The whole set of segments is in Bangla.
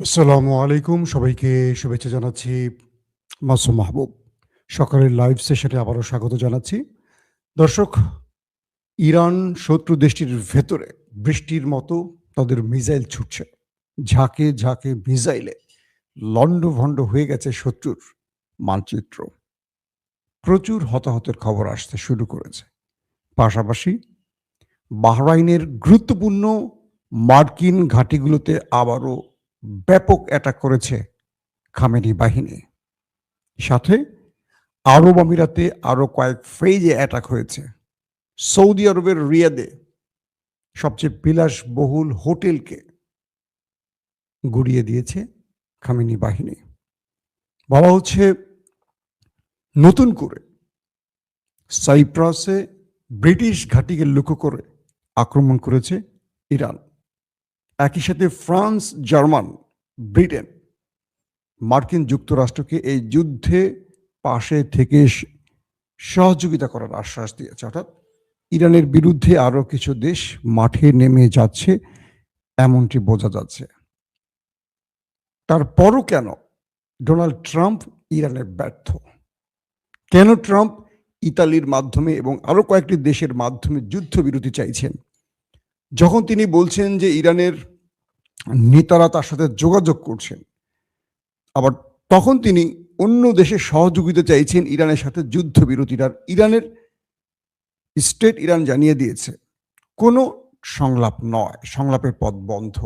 আসসালামু আলাইকুম। সবাইকে শুভেচ্ছা জানাচ্ছি। মাসুম মাহবুব। সকালের লাইভ সেশনে আবারও স্বাগত জানাচ্ছি। দর্শক, ইরান শত্রু দেশটির ভেতরে বৃষ্টির মতো তাদের মিসাইল ছুটছে। ঝাঁকে, ঝাঁকে মিসাইলে লণ্ডভণ্ড হয়ে গেছে শত্রুর মানচিত্র। প্রচুর হতাহতের খবর আসতে শুরু করেছে। পাশাপাশি বাহরাইনের গুরুত্বপূর্ণ মার্কিন ঘাঁটিগুলোতে আবারও ব্যাপক অ্যাটাক করেছে খামেনি বাহিনী। সাথে আরব আমিরাতে আরো কয়েক ফেজে অ্যাটাক হয়েছে। সৌদি আরবের রিয়াদে সবচেয়ে বিলাসবহুল হোটেলকে গুড়িয়ে দিয়েছে খামেনি বাহিনী। বলা হচ্ছে নতুন করে সাইপ্রাসে ব্রিটিশ ঘাঁটিকে লক্ষ্য করে আক্রমণ করেছে ইরান। একই সাথে ফ্রান্স, জার্মান, ব্রিটেন মার্কিন যুক্তরাষ্ট্রকে এই যুদ্ধে পাশে থেকে সহযোগিতা করার আশ্বাস দিয়েছে। অর্থাৎ ইরানের বিরুদ্ধে আরো কিছু দেশ মাঠে নেমে যাচ্ছে, এমনটি বোঝা যাচ্ছে। তারপরও কেন ডোনাল্ড ট্রাম্প ইরানে ব্যর্থ? কেন ট্রাম্প ইতালির মাধ্যমে এবং আরো কয়েকটি দেশের মাধ্যমে যুদ্ধবিরতি চাইছেন, যখন তিনি বলছেন যে ইরানের নেতারা তার সাথে যোগাযোগ করছেন, আবার তখন তিনি অন্য দেশের সহযোগিতা চাইছেন ইরানের সাথে যুদ্ধবিরতির। আর ইরানের স্টেট ইরান জানিয়ে দিয়েছে কোনো সংলাপ নয়, সংলাপের পথ বন্ধ,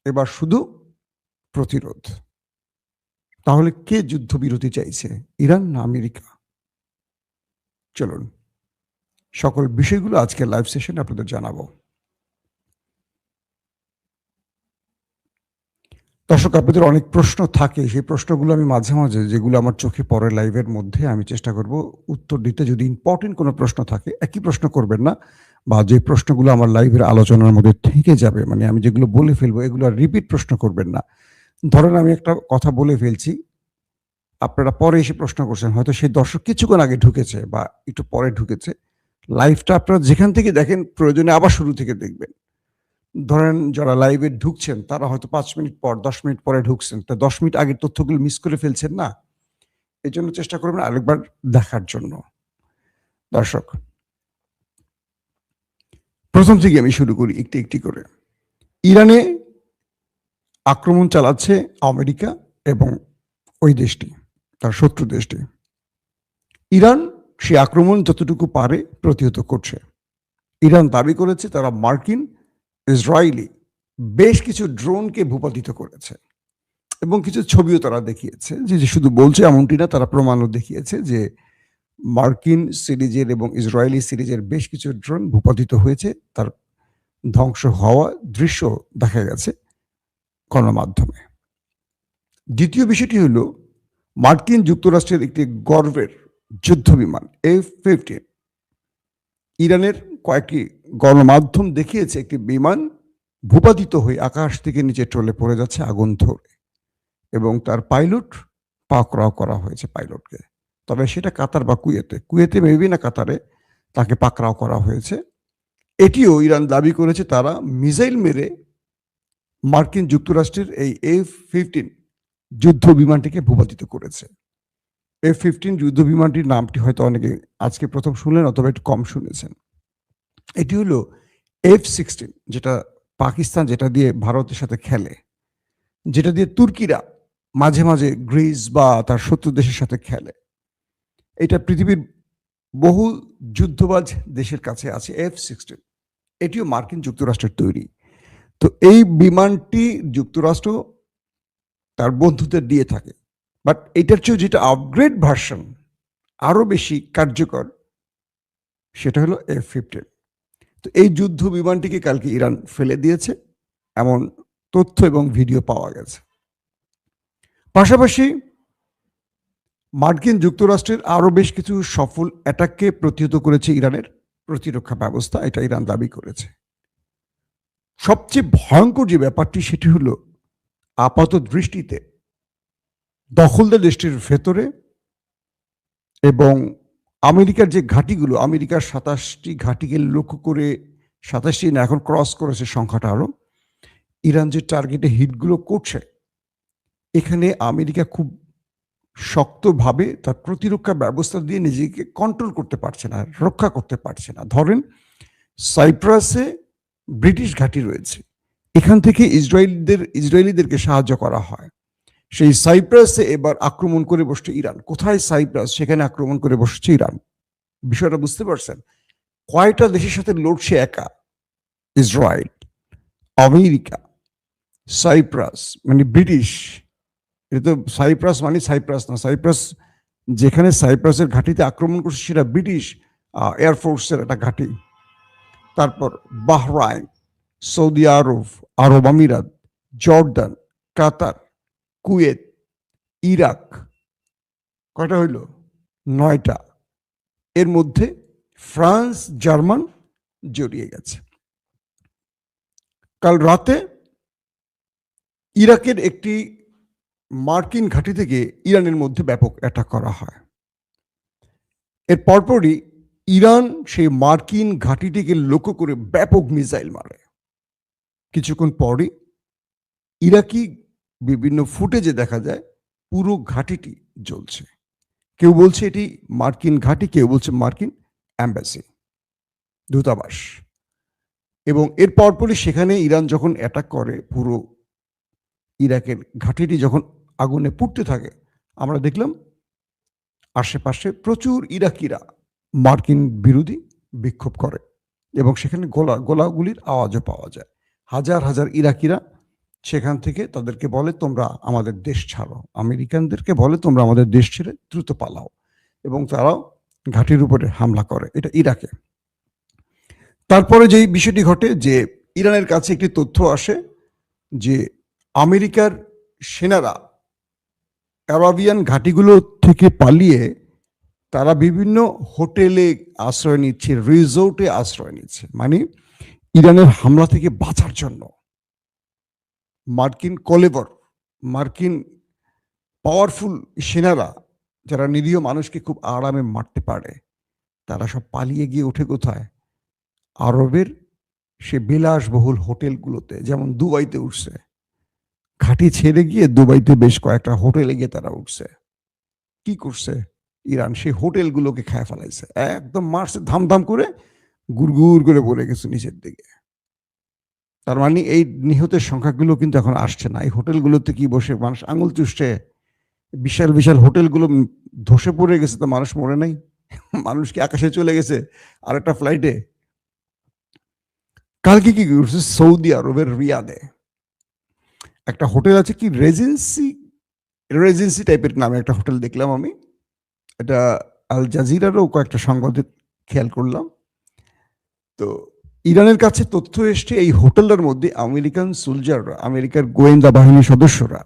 এবার শুধু প্রতিরোধ। তাহলে কে যুদ্ধবিরতি চাইছে, ইরান না আমেরিকা? চলুন সকল বিষয়গুলো আজকে লাইভ সেশনে আপনাদের জানাবো। দর্শক, আপনাদের অনেক প্রশ্ন থাকে, সেই প্রশ্নগুলো আমি মাঝে মাঝে যেগুলো আমার চোখে পড়ে লাইভের মধ্যে আমি চেষ্টা করব উত্তর দিতে। যদি ইম্পর্টেন্ট কোনো প্রশ্ন থাকে একই প্রশ্ন করবেন না, বা যে প্রশ্নগুলো আমার লাইভের আলোচনার মধ্যে থেকে যাবে, মানে আমি যেগুলো বলে ফেলবো এগুলো রিপিট প্রশ্ন করবেন না। ধরেন আমি একটা কথা বলে ফেলছি, আপনারা পরে এসে প্রশ্ন করছেন, হয়তো সেই দর্শক কিছুক্ষণ আগে ঢুকেছে বা একটু পরে ঢুকেছে, লাইভটা আপনারা যেখান থেকে দেখেন প্রয়োজনে আবার শুরু থেকে দেখবেন। ধরেন যারা লাইভে ঢুকছেন তারা হয়তো 5 মিনিট পর 10 মিনিট পরে ঢুকছেন, তা 10 মিনিট আগের তথ্যগুলো মিস করে ফেলছেন না? এই জন্য চেষ্টা করবেন আরেকবার দেখার জন্য। দর্শক, প্রথম থেকে আমি শুরু করি একটি একটি করে। ইরানে আক্রমণ চালাচ্ছে আমেরিকা এবং ওই দেশটি, তার শত্রু দেশটি। ইরান সে আক্রমণ যতটুকু পারে প্রতিহত করছে। ইরান দাবি করেছে তারা মার্কিন, ইসরায়েলি বেশ কিছু ড্রোনকে ভূপাতিত করেছে এবং কিছু ছবিও তারা দেখিয়েছে। যে শুধু বলছে এমনটি না, তারা প্রমাণও দেখিয়েছে যে মার্কিন সিরিজের এবং ইসরায়েলি সিরিজের বেশ কিছু ড্রোন ভূপাতিত হয়েছে, তার ধ্বংস হওয়া দৃশ্য দেখা গেছে গণমাধ্যমে। দ্বিতীয় বিষয়টি হলো মার্কিন যুক্তরাষ্ট্রের একটি গর্বের যুদ্ধ বিমান F-15, ইরানের কয়েকটি গণমাধ্যম দেখিয়েছে একটি বিমান ভূপাতিত হয়ে আকাশ থেকে নিচে টলে পড়ে যাচ্ছে আগুন ধরে, এবং তার পাইলট পাকড়াও করা হয়েছে পাইলটকে। তবে সেটা কাতার বা কুয়েতে মেবি না কাতারে তাকে পাকড়াও করা হয়েছে। এটিও ইরান দাবি করেছে তারা মিসাইল মেরে মার্কিন যুক্তরাষ্ট্রের এই F-15 যুদ্ধ বিমানটিকে ভূপাতিত করেছে। F-15 যুদ্ধ বিমানটির নামটি হয়তো অনেকে আজকে প্রথম শুনলেন অথবা একটু কম শুনেছেন। এটি হলো F-16, যেটা পাকিস্তান, যেটা দিয়ে ভারতের সাথে খেলে, যেটা দিয়ে তুর্কিরা মাঝে মাঝে গ্রিস বা তার শত্রু দেশের সাথে খেলে। এটা পৃথিবীর বহু যুদ্ধবাজ দেশের কাছে আছে F-16। এটিও মার্কিন যুক্তরাষ্ট্রের তৈরি। তো এই বিমানটি যুক্তরাষ্ট্র তার বন্ধুদের দিয়ে থাকে, বাট এটার চেয়েও যেটা আপগ্রেড ভার্সন, আরো বেশি কার্যকর, সেটা হলো F-15। তো এই যুদ্ধ বিমানটিকে কালকে ইরান ফেলে দিয়েছে, এমন তথ্য এবং ভিডিও পাওয়া গেছে। পাশাপাশি মার্কিন যুক্তরাষ্ট্রের আরো বেশ কিছু সফল অ্যাটাককে প্রতিহত করেছে ইরানের প্রতিরক্ষা ব্যবস্থা, এটা ইরান দাবি করেছে। সবচেয়ে ভয়ঙ্কর যে ব্যাপারটি সেটি হলো আপাত দৃষ্টিতে দখলদার দেশটির ভেতরে এবং আমেরিকার যে ঘাঁটিগুলো, আমেরিকার 27টি ঘাঁটিকে লক্ষ্য করে, 27টি না এখন ক্রস করেছে সংখ্যাটা আরো, ইরান যে টার্গেটে হিটগুলো করছে এখানে আমেরিকা খুব শক্তভাবে তার প্রতিরক্ষা ব্যবস্থা দিয়ে নিজেকে কন্ট্রোল করতে পারছে না, রক্ষা করতে পারছে না। ধরেন সাইপ্রাসে ব্রিটিশ ঘাঁটি রয়েছে, এখান থেকে ইসরায়েলিদেরকে সাহায্য করা হয়। সেই সাইপ্রাসে এবার আক্রমণ করে বসছে ইরান। কোথায় সাইপ্রাস, সেখানে আক্রমণ করে বসছে ইরান। বিষয়টা বুঝতে পারছেন? কয়টা দেশের সাথে লড়ছে একা? ইসরায়েল, আমেরিকা, সাইপ্রাস মানে ব্রিটিশ। এটা তো সাইপ্রাস মানে সাইপ্রাস না, সাইপ্রাস যেখানে সাইপ্রাসের ঘাঁটিতে আক্রমণ করছে সেটা ব্রিটিশ এয়ারফোর্সের একটা ঘাঁটি। তারপর বাহরাইন, সৌদি আরব, আরব আমিরাত, জর্ডান, কাতার, কুয়েত, ইরাক। কয়টা হইল? 9টা। এর মধ্যে ফ্রান্স, জার্মান জড়িয়ে গেছে। কাল রাতে ইরাকের একটি মার্কিন ঘাঁটি থেকে ইরানের মধ্যে ব্যাপক অ্যাটাক করা হয়। এর পরপরই ইরান সেই মার্কিন ঘাঁটিটিকে লক্ষ্য করে ব্যাপক মিসাইল মারে। কিছুক্ষণ পরই ইরাকি বিভিন্ন ফুটেজে দেখা যায় পুরো ঘাঁটিটি জ্বলছে। কেউ বলছে এটি মার্কিন ঘাঁটি, কেউ বলছে মার্কিন অ্যাম্বাসি, দূতাবাস। এবং এর পরপরই সেখানে ইরান যখন অ্যাটাক করে, পুরো ইরাকের ঘাঁটিটি যখন আগুনে পুড়তে থাকে, আমরা দেখলাম আশেপাশে প্রচুর ইরাকিরা মার্কিন বিরোধী বিক্ষোভ করে এবং সেখানে গোলাগুলির আওয়াজও পাওয়া যায়। হাজার হাজার ইরাকিরা সেখান থেকে তাদেরকে বলে তোমরা আমাদের দেশ ছাড়ো, আমেরিকানদেরকে বলে তোমরা আমাদের দেশ ছেড়ে দ্রুত পালাও, এবং তারাও ঘাঁটির উপরে হামলা করে। এটা ইরাকে। তারপরে যেই বিষয়টি ঘটে যে ইরানের কাছে একটি তথ্য আসে যে আমেরিকার সেনারা অ্যারাবিয়ান ঘাঁটিগুলো থেকে পালিয়ে তারা বিভিন্ন হোটেলে আশ্রয় নিচ্ছে, রিসোর্টে আশ্রয় নিচ্ছে। মানে ইরানের হামলা থেকে বাঁচার জন্য মার্কিন কলেবর, মার্কিন পাওয়ারফুল সেনারা যারা নিরীহ মানুষকে খুব আরামে মারতে পারে, তারা সব পালিয়ে গিয়ে ওঠে কোথায়? আরবের সে বিলাসবহুল হোটেলগুলোতে। যেমন দুবাইতে উঠছে, ঘাঁটি ছেড়ে গিয়ে দুবাইতে বেশ কয়েকটা হোটেলে গিয়ে তারা উঠছে। কি করছে ইরান? সেই হোটেলগুলোকে খায় ফেলাইছে, একদম মারছে ধামধাম করে, গুড়গুড় করে পড়ে গেছে নিচের দিকে। তার মানে এই নিহতের সংখ্যাগুলো কিন্তু এখন আসছে না। এই হোটেলগুলোতে কি বসে মানুষ আঙুল চুষছে? বিশাল বিশাল হোটেলগুলো ধসে পড়ে গেছে, তো মানুষ মরে নাই? মানুষ কি আকাশে চলে গেছে আরেকটা ফ্লাইটে? কালকে কি করছে সৌদি আরবের রিয়াদে একটা হোটেল আছে, কি রেজেন্সি টাইপের নামে একটা হোটেল দেখলাম আমি। এটা আল জাজিরারও কয়েকটা সংবাদে খেয়াল করলাম। তো ইরানের কাছে তথ্য এসছে এই হোটেলটার মধ্যে আমেরিকান সোলজাররা, আমেরিকার গোয়েন্দা বাহিনীর সদস্যরা,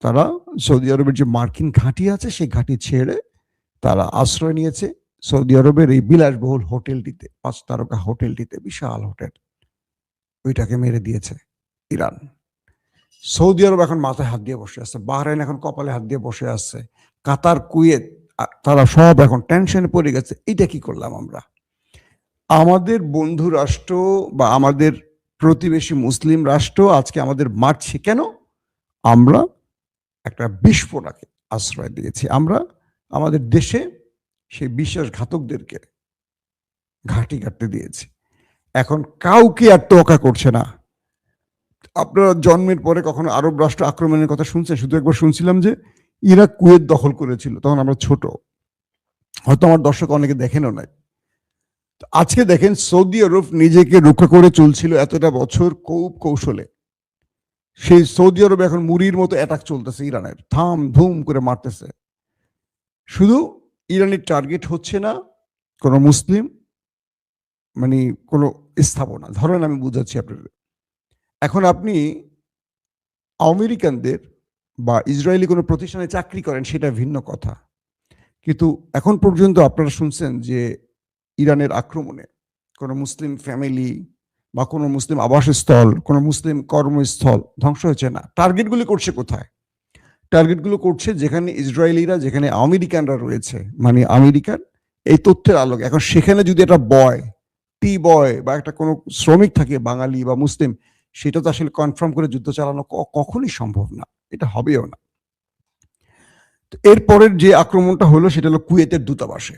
তারা সৌদি আরবের যে মার্কিন ঘাঁটি আছে সেই ঘাঁটি ছেড়ে তারা আশ্রয় নিয়েছে সৌদি আরবের এই বিলাসবহুল হোটেলটিতে, 5 তারকা হোটেলটিতে, বিশাল হোটেল। ওইটাকে মেরে দিয়েছে ইরান। সৌদি আরব এখন মাথায় হাত দিয়ে বসে আছে, বাহরাইন এখন কপালে হাত দিয়ে বসে আছে, কাতার, কুয়েত, তারা সব এখন টেনশনে পড়ে গেছে। এটা কি করলাম আমরা? আমাদের বন্ধু রাষ্ট্র বা আমাদের প্রতিবেশী মুসলিম রাষ্ট্র আজকে আমাদের মারছে কেন? আমরা একটা বিস্ফোরণকে আশ্রয় দিয়েছি। আমরা আমাদের দেশে সেই বিশ্বাসঘাতকদেরকে ঘাঁটি কাটতে দিয়েছি। এখন কাউকে আর তোয়াক্কা করছে না। আপনারা জন্মের পরে কখনো আরব রাষ্ট্র আক্রমণের কথা শুনছেন? শুধু একবার শুনছিলাম যে ইরাক কুয়েত দখল করেছিল, তখন আমরা ছোট, হয়তো আমার দর্শক অনেকে দেখেনও নাই। আজকে দেখেন সৌদি আরব নিজেকে রক্ষা করে চলছিল এতটা বছর খুব কৌশলে। সেই সৌদি আরবে এখন মুড়ির মতো অ্যাটাক চলতেছে ইরানের, থাম ধুম করে মারতেছে। শুধু ইরানের টার্গেট হচ্ছে না কোনো মুসলিম মানে কোনো স্থাপনা। ধরেন আমি বুঝাচ্ছি আপনাদের, এখন আপনি আমেরিকানদের বা ইসরায়েলি কোনো প্রতিষ্ঠানে চাকরি করেন, সেটা ভিন্ন কথা, কিন্তু এখন পর্যন্ত আপনারা শুনছেন যে ইরানের আক্রমণে কোনো মুসলিম ফ্যামিলি বা কোনো মুসলিম আবাসস্থল, কোনো মুসলিম কর্মস্থল ধ্বংস হয়েছে না। টার্গেটগুলি করছে কোথায়? টার্গেটগুলো করছে যেখানে ইসরায়েলিরা, যেখানে আমেরিকানরা রয়েছে, মানে আমেরিকার এই তথ্যের আলোকে এখন সেখানে যদি একটা টি বয় বা একটা কোনো শ্রমিক থাকে বাঙালি বা মুসলিম, সেটা তো আসলে কনফার্ম করে যুদ্ধ চালানো কখনই সম্ভব না। এটা হবেও না। তো এরপরের যে আক্রমণটা হলো সেটা হলো কুয়েতের দূতাবাসে।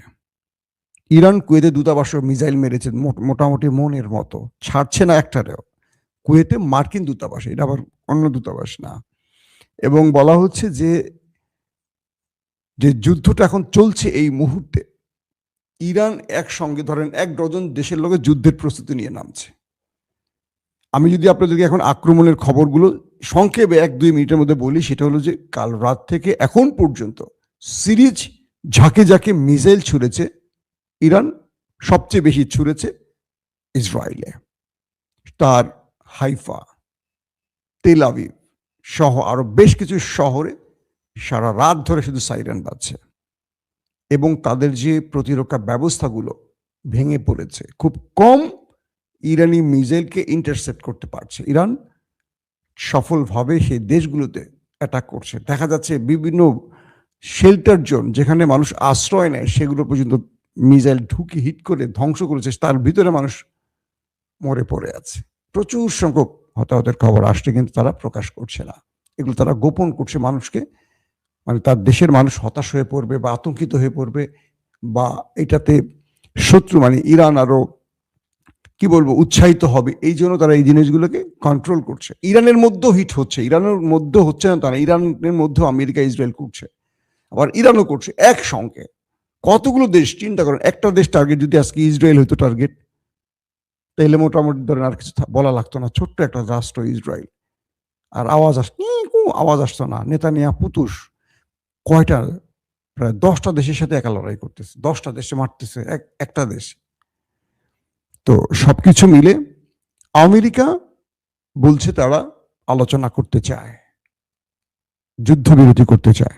ইরান কুয়েতের দূতাবাসে মিসাইল মেরেছে মোটামুটি মনের মতো, ছাড়ছে না একটারেও। কুয়েতে মার্কিন দূতাবাসে, এটা আবার অন্য দূতাবাস না। এবং বলা হচ্ছে যে যুদ্ধটা এখন চলছে এই মুহূর্তে, ইরান একসঙ্গে ধরেন 1 ডজন দেশের লোকের যুদ্ধের প্রস্তুতি নিয়ে নামছে। আমি যদি আপনাদেরকে এখন আক্রমণের খবরগুলো সংক্ষেপে 1-2 মিনিটের মধ্যে বলি, সেটা হলো যে কাল রাত থেকে এখন পর্যন্ত সিরিজ ঝাঁকে ঝাঁকে মিসাইল ছুড়েছে ইরান, সবচেয়ে বেশি ছুড়েছে ইসরায়েলে। তার হাইফা, তেল আবিব সহ আরো বেশ কিছু শহরে সারা রাত ধরে শুধু সাইরেন বাজছে এবং তাদের যে প্রতিরক্ষা ব্যবস্থাগুলো ভেঙে পড়েছে। খুব কম ইরানি মিসাইলকে ইন্টারসেপ্ট করতে পারছে ইরান, সফলভাবে সেই দেশগুলোতে অ্যাটাক করছে। দেখা যাচ্ছে বিভিন্ন শেল্টার জোন যেখানে মানুষ আশ্রয় নেয় সেগুলো পর্যন্ত মিসাইল ঢুকে হিট করে ধ্বংস করেছে, তার ভিতরে মানুষ মরে পড়ে আছে। প্রচুর সংখ্যক হতাহতের খবর আসছে, কিন্তু তারা প্রকাশ করছে না, এগুলো তারা গোপন করছে মানুষকে। মানে তার দেশের মানুষ হতাশ হয়ে পড়বে বা আতঙ্কিত হয়ে পড়বে, বা এটাতে শত্রু মানে ইরান আরো কি বলবো উৎসাহিত হবে, এই জন্য তারা এই জিনিসগুলোকে কন্ট্রোল করছে। ইরানের মধ্যেও হিট হচ্ছে, ইরানের মধ্যে হচ্ছে না তারা, ইরানের মধ্যেও আমেরিকা ইসরায়েল করছে, আবার ইরানও করছে একসঙ্গে। কতগুলো দেশ চিন্তা করেন, একটা দেশ টার্গেট যদি আজকে ইসরায়েল হইতো টার্গেট, তাহলে মোটামুটি ধরেন আর কিছু বলা লাগতো না, ছোট্ট একটা রাষ্ট্র ইসরায়েল, আর আওয়াজ আসতো না। নেতানিয়াহু পুতুস কয়টা, প্রায় 10টা দেশের সাথে একা লড়াই করতেছে, 10টা দেশে মারতেছে একটা দেশ। তো সবকিছু মিলে আমেরিকা বলছে তারা আলোচনা করতে চায়, যুদ্ধবিরতি করতে চায়।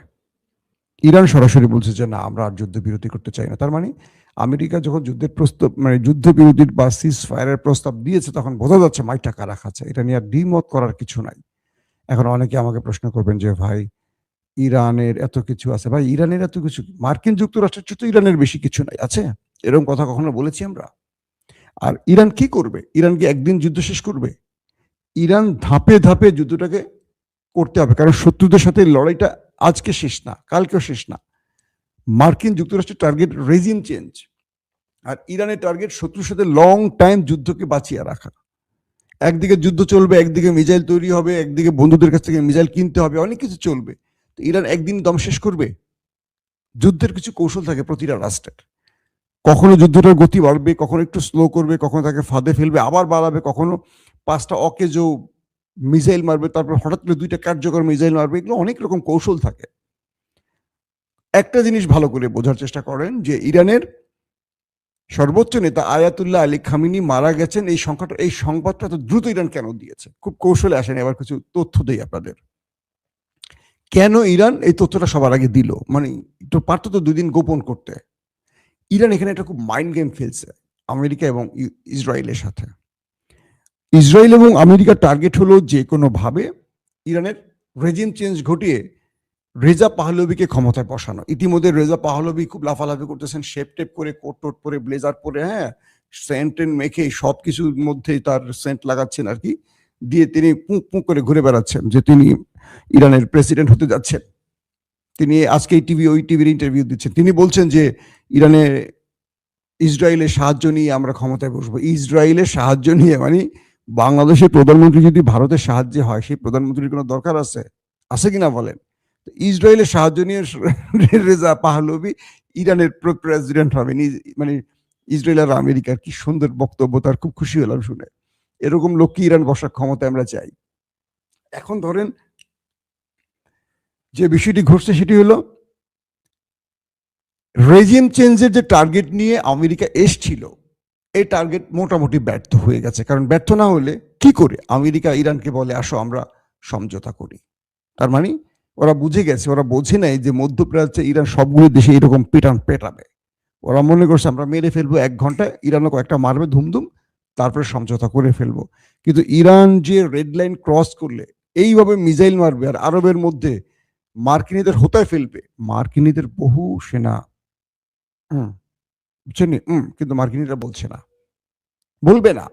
ইরান সরাসরি বলছে যে না, আমরা আর যুদ্ধবিরতি করতে চাই না। তার মানে আমেরিকা যখন যুদ্ধের প্রস্তাব মানে যুদ্ধবিরতির বা সিজ ফায়ারের প্রস্তাব দিয়েছে, তখন বোঝা যাচ্ছে মাইটা কারা খাচ্ছে। এটা নিয়ে আর দ্বিমত করার কিছু নাই। এখন অনেকে আমাকে প্রশ্ন করবেন যে ভাই ইরানের এত কিছু আছে। ভাই ইরানের এত কিছু, মার্কিন যুক্তরাষ্ট্রের চেয়ে তো ইরানের বেশি কিছু নাই আছে, এরকম কথা কখনো বলেছি আমরা? আর ইরান কি করবে? ইরান কি একদিন যুদ্ধ শেষ করবে? ইরান ধাপে ধাপে যুদ্ধটাকে করতে হবে, কারণ শত্রুদের সাথে লড়াইটা আজকে শেষ না, কালকেও শেষ না। মার্কিন যুক্তরাষ্ট্রের টার্গেট রেজিম চেঞ্জ, আর ইরানের টার্গেট শত্রুর সাথে লং টাইম যুদ্ধকে বাঁচিয়ে রাখা। একদিকে যুদ্ধ চলবে, একদিকে মিসাইল তৈরি হবে, একদিকে বন্ধুদের কাছ থেকে মিসাইল কিনতে হবে, অনেক কিছু চলবে। তো ইরান একদিন দম শেষ করবে? যুদ্ধের কিছু কৌশল থাকে প্রতিটা রাষ্ট্রের, কখনো যুদ্ধটার গতি বাড়বে, কখনো একটু স্লো করবে, কখনো তাকে ফাঁদে ফেলবে আবার বাড়াবে, কখনো 5টা অকেজো মিসাইল মারবে, তারপর হঠাৎ করে 2টা কার্যকর মিসাইল মারবে। এগুলো অনেক রকম কৌশল থাকে। একটা জিনিস ভালো করে বোঝার চেষ্টা করেন যে ইরানের সর্বোচ্চ নেতা আয়াতুল্লাহ আলী খামিনি মারা গেছেন, এই সংবাদটা তো দ্রুত ইরান কেন দিয়েছে? খুব কৌশলে আসেন, এবার কিছু তথ্য দেই আপনাদের। কেন ইরান এই তথ্যটা সবার আগে দিল? মানে একটু পারতো তো 2 দিন গোপন করতে। ইরান এখানে একটা খুব মাইন্ড গেম খেলছে আমেরিকা এবং ইসরায়েলের সাথে। ইসরায়েল এবং আমেরিকার টার্গেট হলো যে কোনো ভাবে ইরানের রেজিম চেঞ্জ ঘটিয়ে রেজা পাহলভিকে ক্ষমতায় বসানো। ইতিমধ্যে রেজা পাহলভি খুব লাফালাফি করতেছেন, শেপ টেপ করে, কোট টোট পরে, ব্লেজার পরে, হ্যাঁ, সেন্ট মেখে সবকিছুর মধ্যেই তার সেন্ট লাগাচ্ছেন আর কি, দিয়ে তিনি পুঁক পুঁক করে ঘুরে বেড়াচ্ছেন যে তিনি ইরানের প্রেসিডেন্ট হতে যাচ্ছেন। তিনি আজকে এই টিভি ওই টিভির ইন্টারভিউ দিচ্ছেন, তিনি বলছেন যে ইরানে ইসরায়েলের সাহায্য নিয়ে আমরা ক্ষমতায় বসবো। ইসরায়েলের সাহায্য নিয়ে মানে বাংলাদেশের প্রধানমন্ত্রী যদি ভারতের সাহায্যে হয়, সেই প্রধানমন্ত্রীর কোনো দরকার আছে? আছে কিনা বলেন? ইসরায়েলের সাহায্য নিয়ে রেজা পাহলভি ইরানের প্রেসিডেন্ট হবে, মানে ইসরায়েল আর আমেরিকার। কি সুন্দর বক্তব্য তার, খুব খুশি হলাম শুনে। এরকম লোককে ইরান বসার ক্ষমতা আমরা চাই। এখন ধরেন যে বিষয়টি ঘটছে সেটি হলো রেজিম চেঞ্জের যে টার্গেট নিয়ে আমেরিকা এসছিল, এই টার্গেট মোটামুটি ব্যর্থ হয়ে গেছে। কারণ ব্যর্থ না হলে কি করে আমেরিকা ইরানকে বলে আসো আমরা সমঝোতা করি? তার মানে ওরা বুঝে গেছে, ওরা বোঝে নাই যে মধ্যপ্রাচ্যে ইরান সবগুলো দেশে এরকম পেটাবে। ওরা মনে করছে আমরা মেরে ফেলবো 1 ঘন্টায়, ইরানও কয়েকটা মারবে ধুমধুম, তারপরে সমঝোতা করে ফেলবো। কিন্তু ইরান যে রেড লাইন ক্রস করলে এইভাবে মিসাইল মারবে আর আরবের মধ্যে মার্কিনীদের হোতায় ফেলবে। মার্কিনীদের বহু সেনা, বুঝছেন, কিন্তু মার্কিনীরা বলছে না, বলবে না,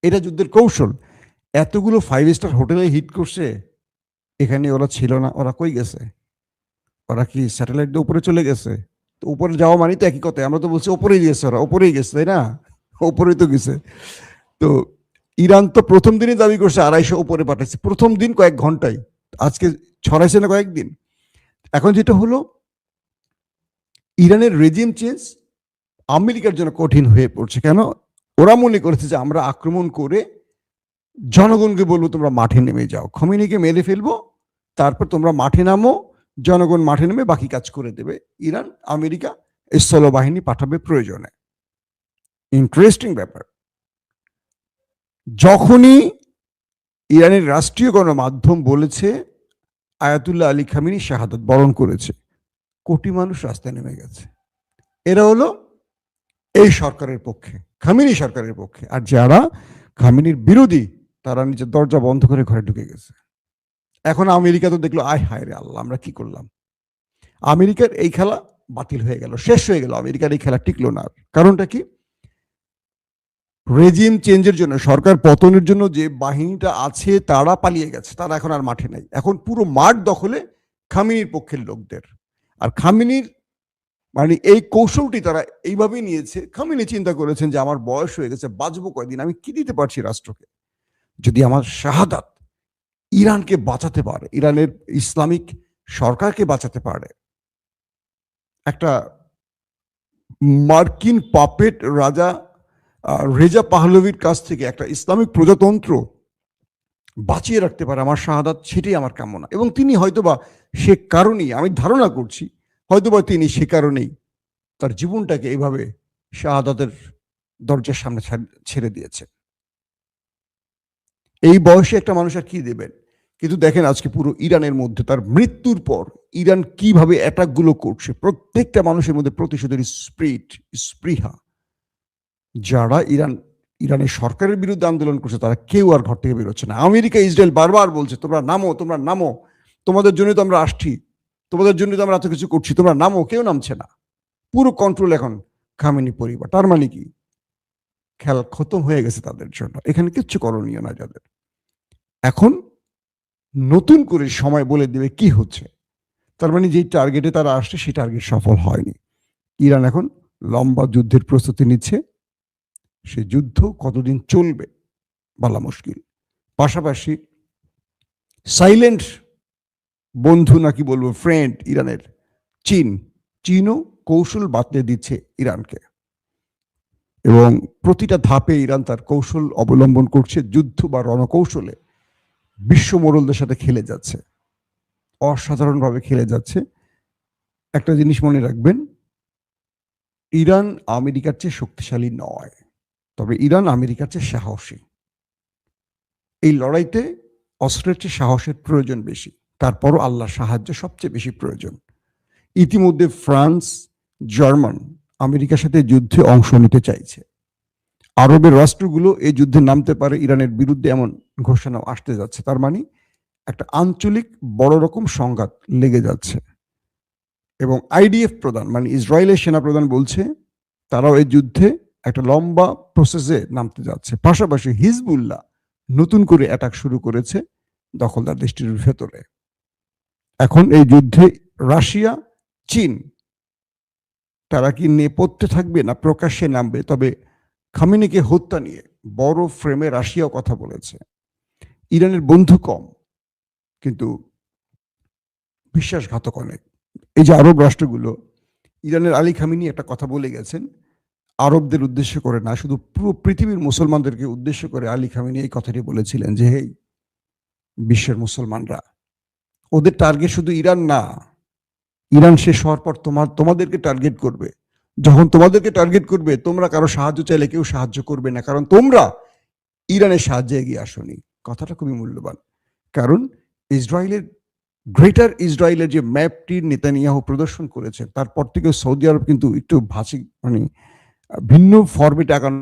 এটা যুদ্ধের কৌশল। এতগুলো 5 স্টার হোটেলে হিট করছে, এখানে ওরা ছিল না, ওরা কই গেছে? ওরা কি স্যাটেলাইট দিয়ে উপরে চলে গেছে? তো উপরে যাওয়া মানে তো একই কথা, আমরা তো বলছি ওপরেই গেছে, ওরা ওপরেই গেছে, তাই না? ওপরেই তো গেছে। তো ইরান তো প্রথম দিনই দাবি করছে 250 উপরে পাঠাইছে, প্রথম দিন কয়েক ঘন্টায়, আজকে ছড়াইছে না কয়েকদিন। এখন যেটা হলো, ইরানের রেজিম চেঞ্জ আমেরিকার জন্য কঠিন হয়ে পড়ছে। কেন? ওরা মনে করেছে যে আমরা আক্রমণ করে জনগণকে বলবো তোমরা মাঠে নেমে যাও, খমেনিকে মেরে ফেলবো, তারপর তোমরা মাঠে নামো, জনগণ মাঠে নেমে বাকি কাজ করে দেবে। ইরান আমেরিকা স্থল বাহিনী পাঠাবে প্রয়োজনে। ইন্টারেস্টিং ব্যাপার, যখনই ইরানের রাষ্ট্রীয় গণমাধ্যম বলেছে আয়াতুল্লাহ আলী খামেনি শাহাদাত বরণ করেছে, কোটি মানুষ রাস্তায় নেমে গেছে। এরা হলো এই সরকারের পক্ষে, খামেনি সরকারের পক্ষে। আর যারা খামেনির বিরোধী তারা নিজের দরজা বন্ধ করে ঘরে ঢুকে গেছে। এখন আমেরিকা তো দেখলো, আয় হায় রে আল্লাহ, আমরা কি করলাম? আমেরিকার এই খেলা বাতিল হয়ে গেল, শেষ হয়ে গেল। আমেরিকার এই খেলা টিকলো না। কারণটা কি? রেজিম চেঞ্জের জন্য, সরকার পতনের জন্য যে বাহিনীটা আছে তারা পালিয়ে গেছে, তারা এখন আর মাঠে নাই। এখন পুরো মাঠ দখলে খামেনির পক্ষের লোকদের। আর খামেনির মানে এই কৌশলটি তারা এইভাবেই নিয়েছে। খামেনি চিন্তা করেছেন যে আমার বয়স হয়ে গেছে, বাঁচবো কয়দিন, আমি কি দিতে পারছি রাষ্ট্রকে? যদি আমার শাহাদাত ইরানকে বাঁচাতে পারে, ইরানের ইসলামিক সরকারকে বাঁচাতে পারে, একটা মার্কিন পাপেট রাজা রেজা পাহলভির কাছ থেকে একটা ইসলামিক প্রজাতন্ত্র বাঁচিয়ে রাখতে পারে আমার শাহাদাত, সেটাই আমার কামনা। এবং তিনি হয়তোবা সে কারণেই, আমি ধারণা করছি, হয়তোবা তিনি সে কারণেই তার জীবনটাকে এইভাবে শাহাদাতের দরজার সামনে ছেড়ে দিয়েছে। এই বয়সে একটা মানুষ আর কি দেবেন? কিন্তু দেখেন আজকে পুরো ইরানের মধ্যে তার মৃত্যুর পর ইরান কিভাবে অ্যাটাকগুলো করছে, প্রত্যেকটা মানুষের মধ্যে প্রতিশোধের স্পৃহা। যারা ইরানের সরকারের বিরুদ্ধে আন্দোলন করছে তারা কেউ আর ঘর থেকে বেরোচ্ছে না। আমেরিকা ইসরায়েল বারবার বলছে তোমরা নামো, তোমরা নামো, তোমাদের জন্য তো আমরা আসছি, তোমাদের জন্য তো আমরা এত কিছু করছি, তোমরা নামো। কেউ নামছে না। পুরো কন্ট্রোল এখন খামেনি পরিবার। তার মানে কি? খেলা খতম হয়ে গেছে তাদের জন্য, এখানে কিচ্ছু করণীয় না যাদের। এখন নতুন করে সময় বলে দেবে কি হচ্ছে। তার মানে যে টার্গেটে তারা আসছে সেই টার্গেট সফল হয়নি। ইরান এখন লম্বা যুদ্ধের প্রস্তুতি নিচ্ছে। সে যুদ্ধ কতদিন চলবে বলা মুশকিল। পাশাপাশি সাইলেন্ট বন্ধু নাকি বলবো ফ্রেন্ড ইরানের চীনও কৌশল বাতলে দিচ্ছে ইরানকে, এবং প্রতিটা ধাপে ইরান তার কৌশল অবলম্বন করছে। যুদ্ধ বা রণকৌশলে বিশ্ব মোড়লদের সাথে খেলে যাচ্ছে, অসাধারণভাবে খেলে যাচ্ছে। একটা জিনিস মনে রাখবেন, ইরান আমেরিকার চেয়ে শক্তিশালী নয়, তবে ইরান আমেরিকার চেয়ে সাহসী। এই লড়াইতে অস্ত্রের চেয়ে সাহসের প্রয়োজন বেশি, তারপরও আল্লাহর সাহায্য সবচেয়ে বেশি প্রয়োজন। ইতিমধ্যে ফ্রান্স, জার্মান আমেরিকার সাথে যুদ্ধে অংশ নিতে চাইছে। আরবের রাষ্ট্রগুলো এই যুদ্ধে নামতে পারে ইরানের বিরুদ্ধে, এমন ঘোষণা আসতে যাচ্ছে। তার মানে একটা আঞ্চলিক বড় রকম সংঘাত লেগে যাচ্ছে। এবং আইডিএফ প্রধান মানে ইসরায়েলের সেনা প্রধান বলছে তারাও এই যুদ্ধে একটা লম্বা প্রসেসে নামতে যাচ্ছে। পাশাপাশি হিজবুল্লাহ নতুন করে অ্যাটাক শুরু করেছে দখলদার দেশটির ভেতরে। এখন এই যুদ্ধে রাশিয়া, চীন তারা কি নেপথ্যে থাকবে না প্রকাশ্যে নামবে? তবে খামেনিকে হত্যা নিয়ে বড় ফ্রেমে রাশিয়াও কথা বলেছে। ইরানের বন্ধু কম, কিন্তু বিশ্বাসঘাতক অনেক। এই যে আরব রাষ্ট্রগুলো, ইরানের আলী খামেনি একটা কথা বলে গেছেন, আরবদের উদ্দেশ্য করে না, শুধু পুরো পৃথিবীর মুসলমানদেরকে উদ্দেশ্য করে আলী খামেনি এই কথাটি বলেছিলেন যে হেই বিশ্বের মুসলমানরা, ওদের টার্গেট শুধু ইরান না, ইরান শেষ হওয়ার পর তোমাদেরকে টার্গেট করবে। যখন তোমাদেরকে টার্গেট করবে, তোমরা কারো সাহায্য চাইলে কেউ সাহায্য করবে না, কারণ তোমরা ইরানের সাহায্যে এগিয়ে আসনি। কথাটা খুবই মূল্যবান, কারণ গ্রেটার ইসরায়েলের যে ম্যাপটি নেতানিয়াহু প্রদর্শন করেছে, তারপর থেকে সৌদি আরব কিন্তু একটু ভাষিক মানে ভিন্ন ফর্মেটে আগানো